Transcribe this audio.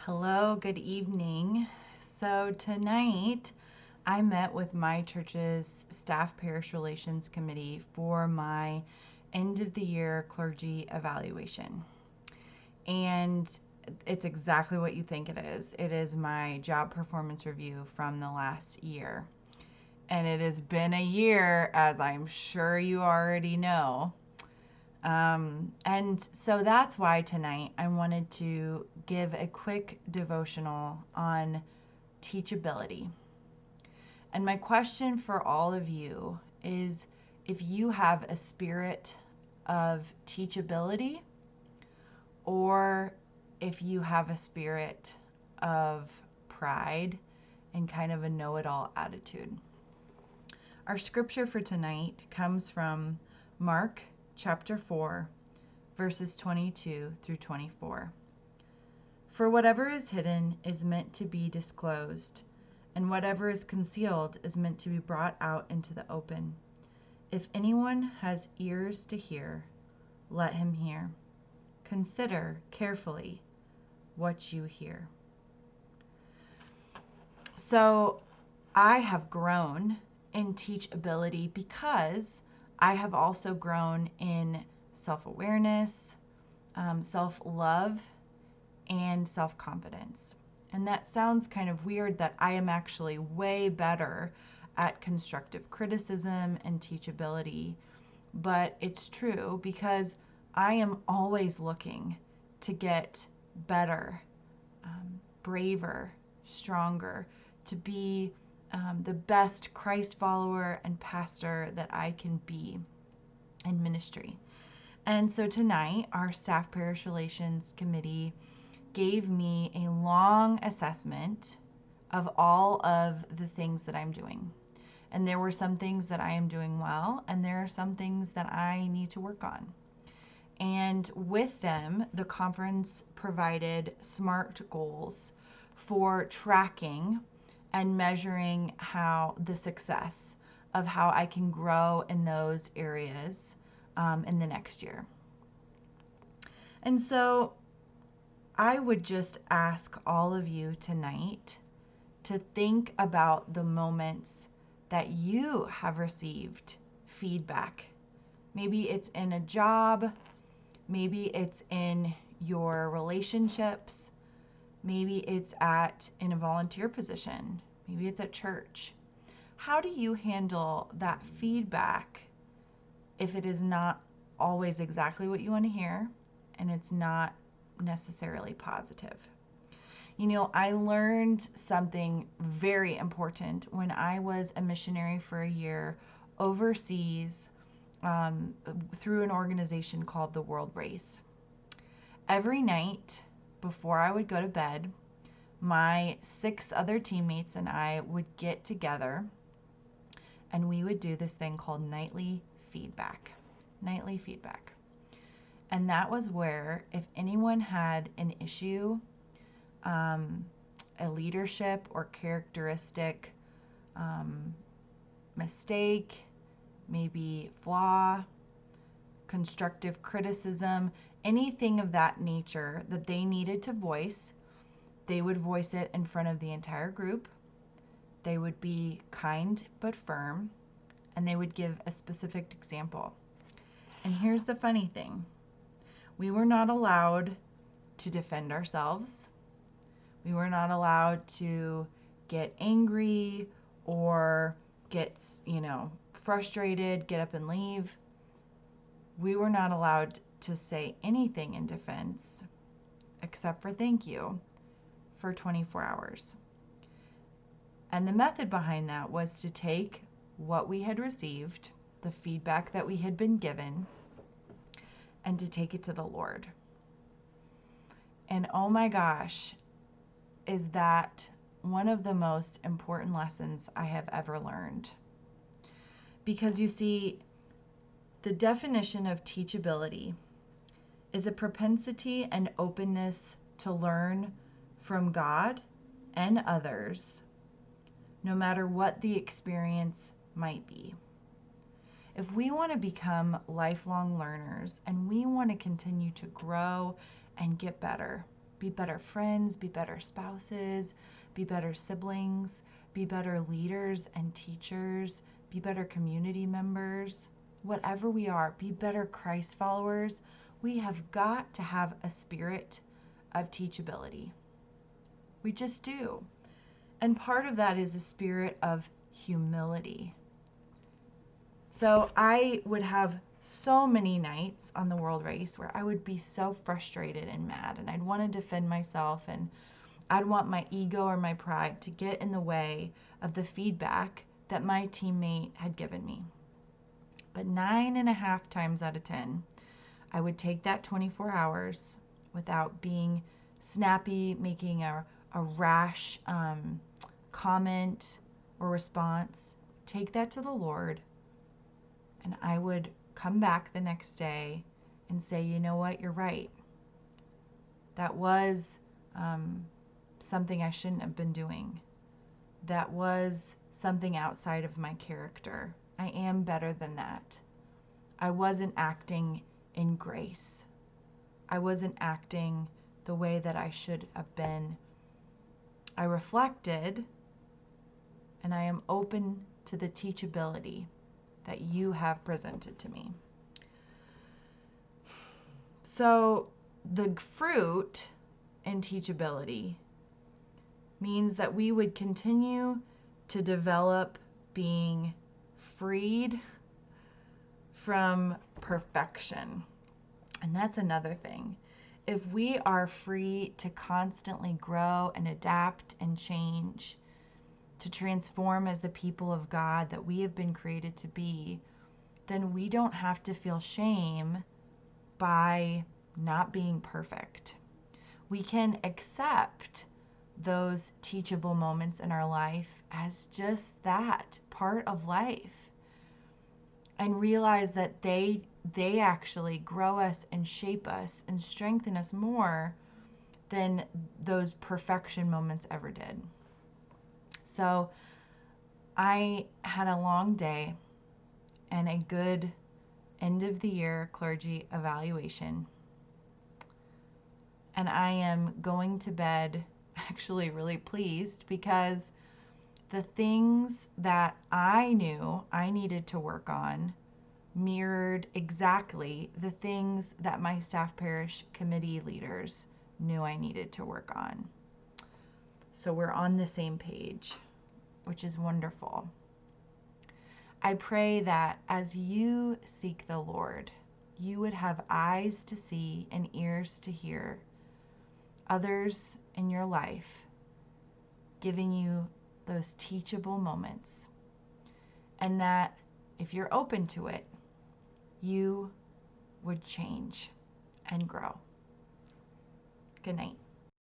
Hello, good evening. So tonight I met with my church's staff parish relations committee for my end of the year clergy evaluation. And it's exactly what you think it is. It is my job performance review from the last year. And it has been a year, as I'm sure you already know. And so that's why tonight I wanted to give a quick devotional on teachability. And my question for all of you is if you have a spirit of teachability or if you have a spirit of pride and kind of a know-it-all attitude. Our scripture for tonight comes from Mark chapter 4, verses 22 through 24. For whatever is hidden is meant to be disclosed, and whatever is concealed is meant to be brought out into the open. If anyone has ears to hear, let him hear. Consider carefully what you hear. So I have grown in teachability because I have also grown in self-awareness, self-love, and self-confidence. And that sounds kind of weird that I am actually way better at constructive criticism and teachability, but it's true because I am always looking to get better, braver, stronger, to be the best Christ follower and pastor that I can be in ministry. And so tonight, our staff parish relations committee gave me a long assessment of all of the things that I'm doing. And there were some things that I am doing well, and there are some things that I need to work on. And with them, the conference provided SMART goals for tracking and measuring how the success of how I can grow in those areas in the next year. And so I would just ask all of you tonight to think about the moments that you have received feedback. Maybe it's in a job, maybe it's in your relationships, maybe it's in a volunteer position, maybe it's at church. How do you handle that feedback if it is not always exactly what you want to hear and it's not necessarily positive? You know, I learned something very important when I was a missionary for a year overseas through an organization called the World Race. Every night before I would go to bed, my 6 other teammates and I would get together and we would do this thing called nightly feedback. Nightly feedback. And that was where if anyone had an issue, a leadership or characteristic mistake, maybe flaw, constructive criticism, anything of that nature that they needed to voice, they would voice it in front of the entire group. They would be kind but firm, and they would give a specific example. And here's the funny thing. We were not allowed to defend ourselves. We were not allowed to get angry or get, frustrated, get up and leave. We were not allowed to say anything in defense except for thank you for 24 hours. And the method behind that was to take what we had received, the feedback that we had been given, and to take it to the Lord. And oh my gosh, is that one of the most important lessons I have ever learned. Because you see, the definition of teachability is a propensity and openness to learn from God and others, no matter what the experience might be. If we want to become lifelong learners and we want to continue to grow and get better, be better friends, be better spouses, be better siblings, be better leaders and teachers, be better community members. Whatever we are, be better Christ followers. We have got to have a spirit of teachability. We just do. And part of that is a spirit of humility. So I would have so many nights on the world race where I would be so frustrated and mad, and I'd want to defend myself, and I'd want my ego or my pride to get in the way of the feedback that my teammate had given me. But 9.5 times out of 10, I would take that 24 hours without being snappy, making a rash comment or response, take that to the Lord, and I would come back the next day and say, you know what, you're right. That was something I shouldn't have been doing. That was something outside of my character. I am better than that. I wasn't acting in grace. I wasn't acting the way that I should have been. I reflected, and I am open to the teachability that you have presented to me. So the fruit in teachability means that we would continue to develop being freed from perfection. And that's another thing. If we are free to constantly grow and adapt and change, to transform as the people of God that we have been created to be, then we don't have to feel shame by not being perfect. We can accept those teachable moments in our life as just that, part of life, and realize that they actually grow us and shape us and strengthen us more than those perfection moments ever did. So I had a long day and a good end of the year clergy evaluation. And I am going to bed actually really pleased because the things that I knew I needed to work on mirrored exactly the things that my staff parish committee leaders knew I needed to work on. So we're on the same page, which is wonderful. I pray that as you seek the Lord, you would have eyes to see and ears to hear others in your life giving you those teachable moments, and that if you're open to it, you would change and grow. Good night.